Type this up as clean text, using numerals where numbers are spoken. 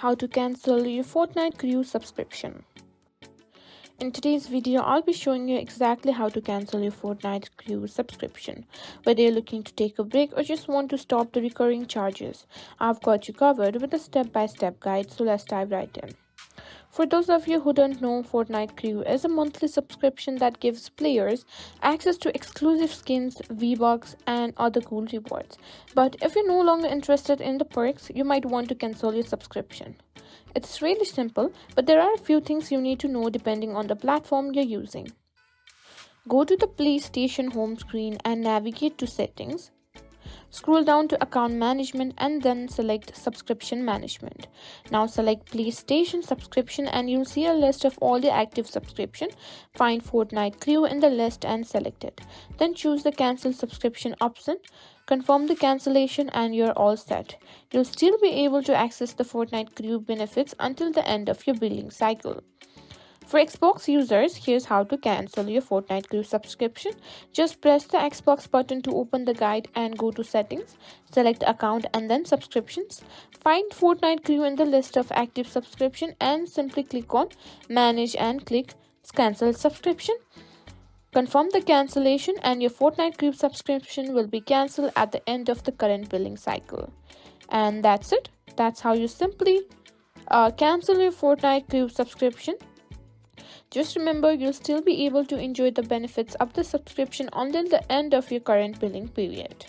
how to cancel your Fortnite crew subscription. In today's video, I'll be showing you exactly how to cancel your Fortnite crew subscription. Whether you're looking to take a break or just want to stop the recurring charges, I've got you covered with a step-by-step guide, so let's dive right in. For those of you who don't know, Fortnite Crew is a monthly subscription that gives players access to exclusive skins, V-Bucks, and other cool rewards. But if you're no longer interested in the perks, you might want to cancel your subscription. It's really simple, but there are a few things you need to know depending on the platform you're using. Go to the PlayStation home screen and navigate to Settings. Scroll down to Account Management and then select Subscription Management. Now select PlayStation Subscription and you'll see a list of all the active subscription. Find Fortnite Crew in the list and select it. Then choose the Cancel Subscription option. Confirm the cancellation and you're all set. You'll still be able to access the Fortnite Crew benefits until the end of your billing cycle. For Xbox users, here's how to cancel your Fortnite Crew subscription. Just press the Xbox button to open the guide and go to Settings. Select Account and then Subscriptions. Find Fortnite Crew in the list of active subscription and simply click on Manage and click Cancel Subscription. Confirm the cancellation and your Fortnite Crew subscription will be cancelled at the end of the current billing cycle. And that's it. That's how you simply cancel your Fortnite Crew subscription. Just remember, you'll still be able to enjoy the benefits of the subscription until the end of your current billing period.